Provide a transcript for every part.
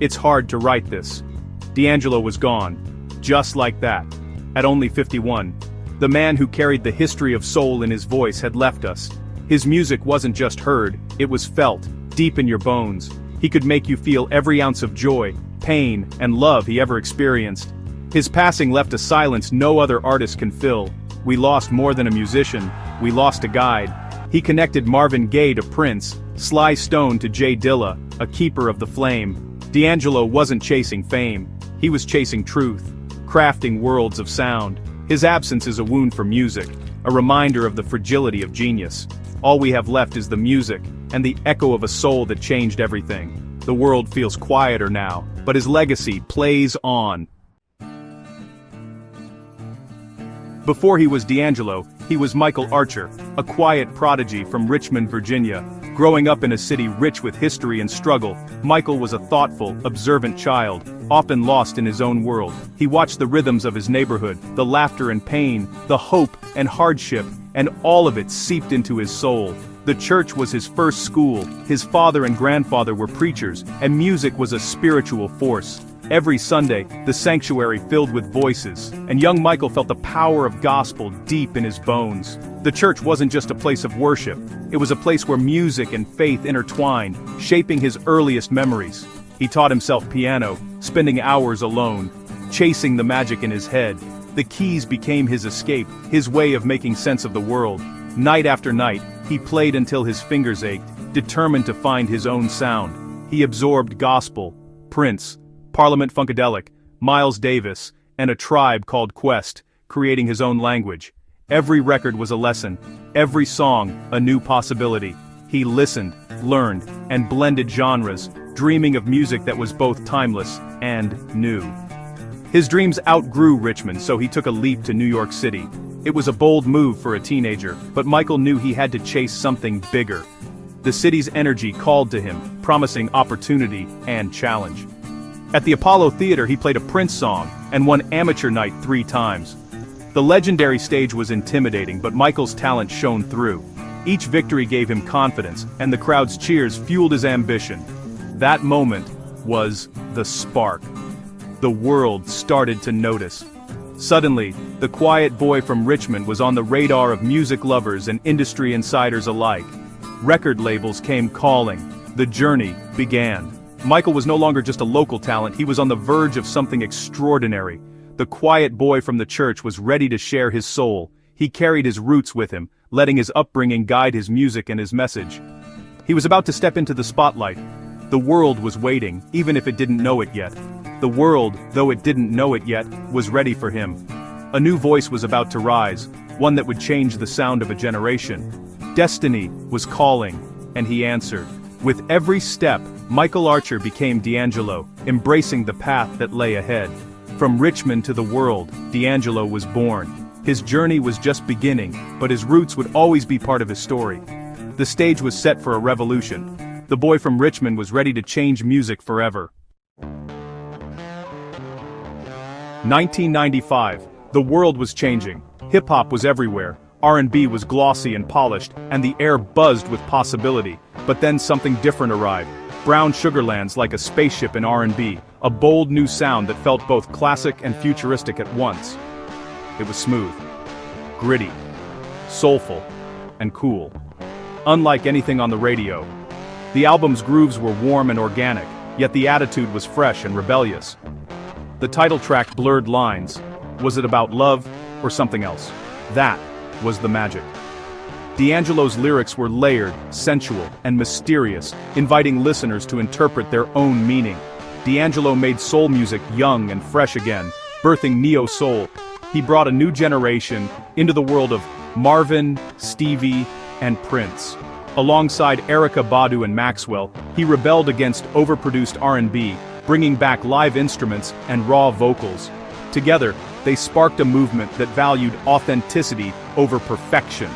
It's hard to write this. D'Angelo was gone. Just like that. At only 51. The man who carried the history of soul in his voice had left us. His music wasn't just heard, it was felt, deep in your bones. He could make you feel every ounce of joy, pain, and love he ever experienced. His passing left a silence no other artist can fill. We lost more than a musician, we lost a guide. He connected Marvin Gaye to Prince, Sly Stone to Jay Dilla, a keeper of the flame. D'Angelo wasn't chasing fame, he was chasing truth, crafting worlds of sound. His absence is a wound for music, a reminder of the fragility of genius. All we have left is the music, and the echo of a soul that changed everything. The world feels quieter now, but his legacy plays on. Before he was D'Angelo, he was Michael Archer, a quiet prodigy from Richmond, Virginia. Growing up in a city rich with history and struggle, Michael was a thoughtful, observant child, often lost in his own world. He watched the rhythms of his neighborhood, the laughter and pain, the hope and hardship, and all of it seeped into his soul. The church was his first school, his father and grandfather were preachers, and music was a spiritual force. Every Sunday, the sanctuary filled with voices, and young Michael felt the power of gospel deep in his bones. The church wasn't just a place of worship, it was a place where music and faith intertwined, shaping his earliest memories. He taught himself piano, spending hours alone, chasing the magic in his head. The keys became his escape, his way of making sense of the world. Night after night, he played until his fingers ached, determined to find his own sound. He absorbed gospel, Prince, Parliament Funkadelic, Miles Davis, and a tribe called Quest, creating his own language. Every record was a lesson, every song a new possibility. He listened, learned, and blended genres, dreaming of music that was both timeless and new. His dreams outgrew Richmond, so he took a leap to New York City. It was a bold move for a teenager, but Michael knew he had to chase something bigger. The city's energy called to him, promising opportunity and challenge. At the Apollo Theater he played a Prince song, and won amateur night 3 times. The legendary stage was intimidating, but Michael's talent shone through. Each victory gave him confidence, and the crowd's cheers fueled his ambition. That moment was the spark. The world started to notice. Suddenly, the quiet boy from Richmond was on the radar of music lovers and industry insiders alike. Record labels came calling. The journey began. Michael was no longer just a local talent, he was on the verge of something extraordinary. The quiet boy from the church was ready to share his soul. He carried his roots with him, letting his upbringing guide his music and his message. He was about to step into the spotlight. The world was waiting, even if it didn't know it yet. The world, though it didn't know it yet, was ready for him. A new voice was about to rise, one that would change the sound of a generation. Destiny was calling, and he answered. With every step, Michael Archer became D'Angelo, embracing the path that lay ahead. From Richmond to the world, D'Angelo was born. His journey was just beginning, but his roots would always be part of his story. The stage was set for a revolution. The boy from Richmond was ready to change music forever. 1995. The world was changing. Hip-hop was everywhere. R&B was glossy and polished, and the air buzzed with possibility. But then something different arrived. Brown Sugar lands like a spaceship in R&B, a bold new sound that felt both classic and futuristic at once. It was smooth, gritty, soulful, and cool. Unlike anything on the radio. The album's grooves were warm and organic, yet the attitude was fresh and rebellious. The title track blurred lines. Was it about love or something else? That was the magic. D'Angelo's lyrics were layered, sensual, and mysterious, inviting listeners to interpret their own meaning. D'Angelo made soul music young and fresh again, birthing neo-soul. He brought a new generation into the world of Marvin, Stevie, and Prince. Alongside Erykah Badu and Maxwell, he rebelled against overproduced R&B, bringing back live instruments and raw vocals. Together, they sparked a movement that valued authenticity over perfection.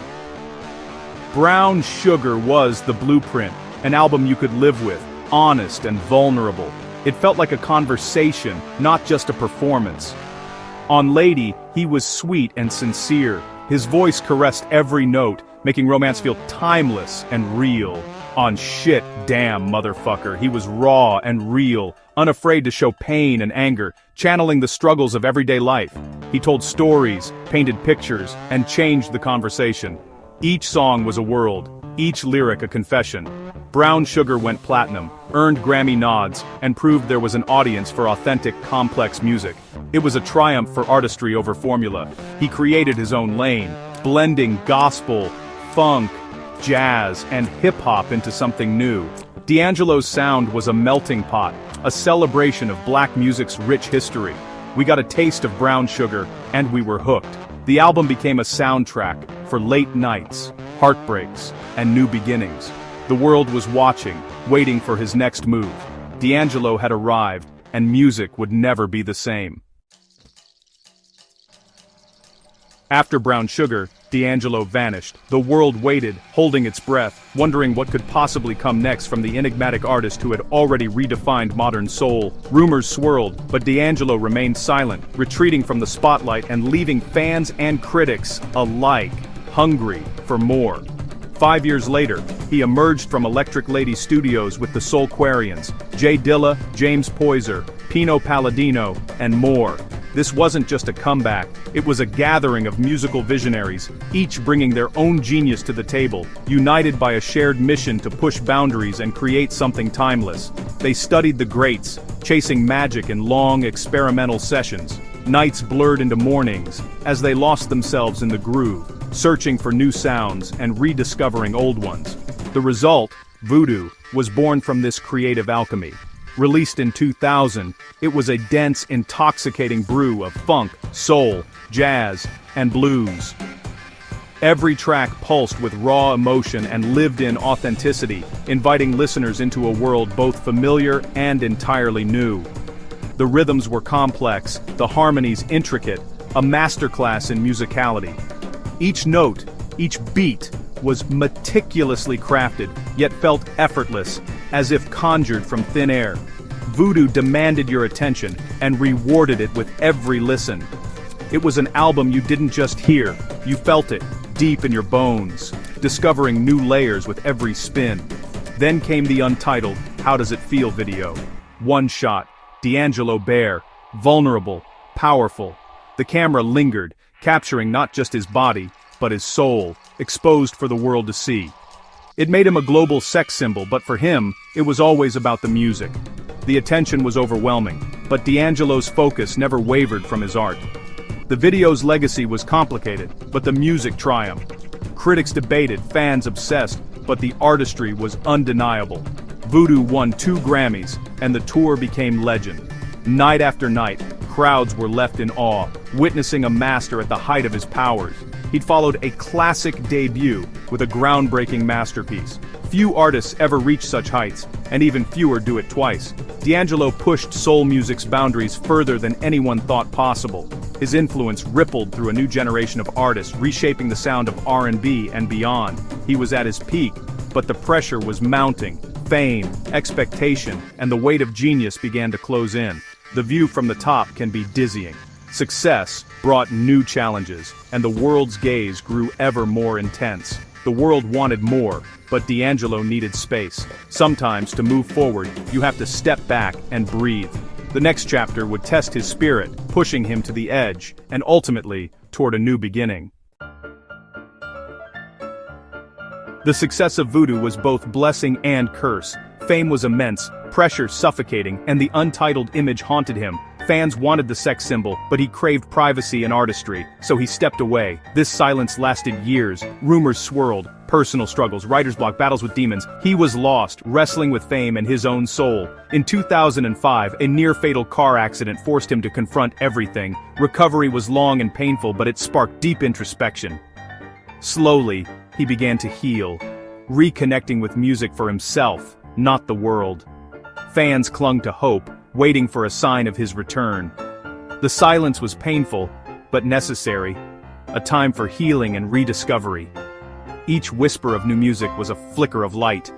Brown Sugar was the blueprint, an album you could live with, honest and vulnerable. It felt like a conversation, not just a performance. On Lady, he was sweet and sincere. His voice caressed every note, making romance feel timeless and real. On shit, damn motherfucker, he was raw and real, unafraid to show pain and anger, channeling the struggles of everyday life. He told stories, painted pictures, and changed the conversation. Each song was a world, each lyric a confession. Brown Sugar went platinum, earned Grammy nods, and proved there was an audience for authentic, complex music. It was a triumph for artistry over formula. He created his own lane, blending gospel, funk, jazz, and hip-hop into something new. D'Angelo's sound was a melting pot, a celebration of black music's rich history. We got a taste of Brown Sugar, and we were hooked. The album became a soundtrack for late nights, heartbreaks, and new beginnings. The world was watching, waiting for his next move. D'Angelo had arrived, and music would never be the same. After Brown Sugar, D'Angelo vanished. The world waited, holding its breath, wondering what could possibly come next from the enigmatic artist who had already redefined modern soul. Rumors swirled, but D'Angelo remained silent, retreating from the spotlight and leaving fans and critics alike hungry for more. 5 years later, he emerged from Electric Lady Studios with the Soulquarians, Jay Dilla, James Poyser, Pino Palladino, and more. This wasn't just a comeback, it was a gathering of musical visionaries, each bringing their own genius to the table, united by a shared mission to push boundaries and create something timeless. They studied the greats, chasing magic in long, experimental sessions. Nights blurred into mornings, as they lost themselves in the groove, searching for new sounds and rediscovering old ones. The result, Voodoo, was born from this creative alchemy. Released in 2000, it was a dense, intoxicating brew of funk, soul, jazz, and blues. Every track pulsed with raw emotion and lived-in authenticity, inviting listeners into a world both familiar and entirely new. The rhythms were complex, the harmonies intricate, a masterclass in musicality. Each note, each beat, was meticulously crafted, yet felt effortless, as if conjured from thin air. Voodoo demanded your attention, and rewarded it with every listen. It was an album you didn't just hear, you felt it, deep in your bones, discovering new layers with every spin. Then came the Untitled, How Does It Feel video. One shot, D'Angelo bare, vulnerable, powerful. The camera lingered, capturing not just his body, but his soul, exposed for the world to see. It made him a global sex symbol, but for him, it was always about the music. The attention was overwhelming, but D'Angelo's focus never wavered from his art. The video's legacy was complicated, but the music triumphed. Critics debated, fans obsessed, but the artistry was undeniable. Voodoo won 2 Grammys, and the tour became legend. Night after night, crowds were left in awe, witnessing a master at the height of his powers. He'd followed a classic debut with a groundbreaking masterpiece. Few artists ever reach such heights, and even fewer do it twice. D'Angelo pushed soul music's boundaries further than anyone thought possible. His influence rippled through a new generation of artists, reshaping the sound of R&B and beyond. He was at his peak, but the pressure was mounting. Fame, expectation, and the weight of genius began to close in. The view from the top can be dizzying. Success brought new challenges, and the world's gaze grew ever more intense. The world wanted more, but D'Angelo needed space. Sometimes, to move forward, you have to step back and breathe. The next chapter would test his spirit, pushing him to the edge, and ultimately, toward a new beginning. The success of Voodoo was both blessing and curse. Fame was immense, pressure suffocating, and the Untitled image haunted him. Fans wanted the sex symbol, but he craved privacy and artistry, so he stepped away. This silence lasted years. Rumors swirled, personal struggles, writer's block, battles with demons. He was lost, wrestling with fame and his own soul. In 2005, a near-fatal car accident forced him to confront everything. Recovery was long and painful, but it sparked deep introspection. Slowly, he began to heal, reconnecting with music for himself, not the world. Fans clung to hope, waiting for a sign of his return. The silence was painful, but necessary, a time for healing and rediscovery. Each whisper of new music was a flicker of light.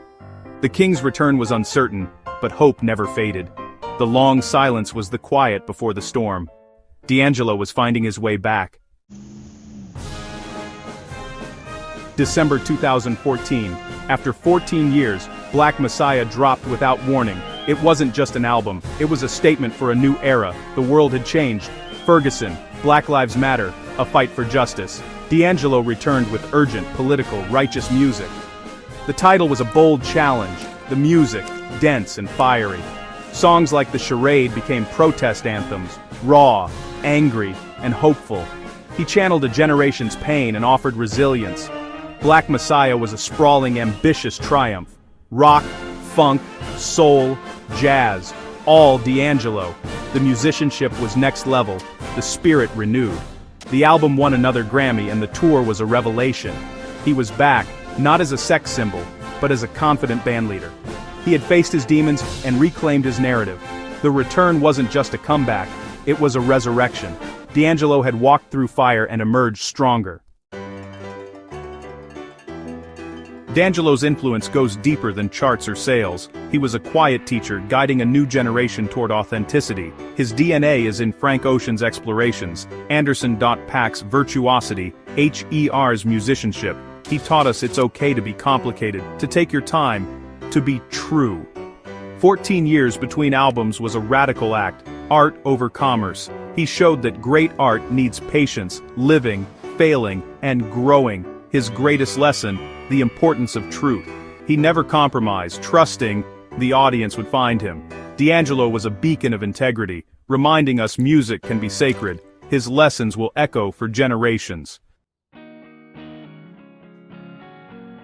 The king's return was uncertain, but hope never faded. The long silence was the quiet before the storm. D'Angelo was finding his way back. December 2014. After 14 years, Black Messiah dropped without warning. It wasn't just an album, it was a statement for a new era. The world had changed. Ferguson, Black Lives Matter, a fight for justice. D'Angelo returned with urgent, political, righteous music. The title was a bold challenge, the music, dense and fiery. Songs like The Charade became protest anthems, raw, angry, and hopeful. He channeled a generation's pain and offered resilience. Black Messiah was a sprawling, ambitious triumph. Rock, funk, soul, jazz, all D'Angelo. The musicianship was next level, the spirit renewed. The album won another Grammy and the tour was a revelation. He was back, not as a sex symbol, but as a confident bandleader. He had faced his demons and reclaimed his narrative. The return wasn't just a comeback, it was a resurrection. D'Angelo had walked through fire and emerged stronger. D'Angelo's influence goes deeper than charts or sales. He was a quiet teacher guiding a new generation toward authenticity. His DNA is in Frank Ocean's explorations, Anderson .Paak's virtuosity, Her's musicianship. He taught us it's okay to be complicated, to take your time, to be true. 14 years between albums was a radical act, art over commerce. He showed that great art needs patience, living, failing, and growing. His greatest lesson, the importance of truth. He never compromised, trusting the audience would find him. D'Angelo was a beacon of integrity, reminding us music can be sacred. His lessons will echo for generations.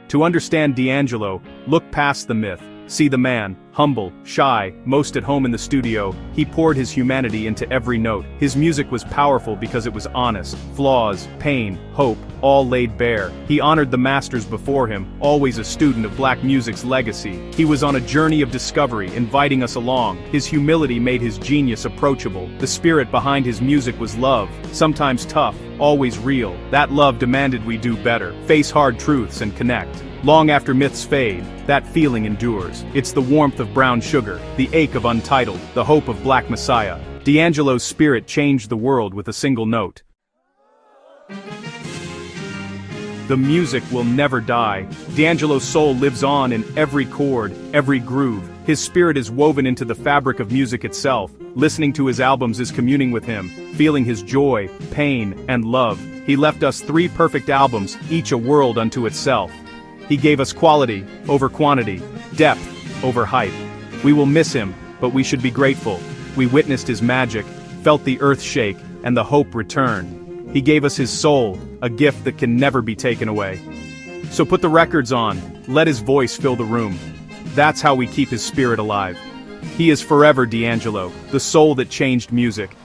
To understand D'Angelo, look past the myth. See the man, humble, shy, most at home in the studio. He poured his humanity into every note. His music was powerful because it was honest. Flaws, pain, hope, all laid bare. He honored the masters before him, always a student of black music's legacy. He was on a journey of discovery, inviting us along. His humility made his genius approachable. The spirit behind his music was love, sometimes tough, always real. That love demanded we do better, face hard truths and connect. Long after myths fade, that feeling endures. It's the warmth of Brown Sugar, the ache of Untitled, the hope of Black Messiah. D'Angelo's spirit changed the world with a single note. The music will never die. D'Angelo's soul lives on in every chord, every groove. His spirit is woven into the fabric of music itself. Listening to his albums is communing with him, feeling his joy, pain, and love. He left us 3 perfect albums, each a world unto itself. He gave us quality over quantity, depth over hype. We will miss him, but we should be grateful. We witnessed his magic, felt the earth shake, and the hope return. He gave us his soul, a gift that can never be taken away. So put the records on, let his voice fill the room. That's how we keep his spirit alive. He is forever D'Angelo, the soul that changed music.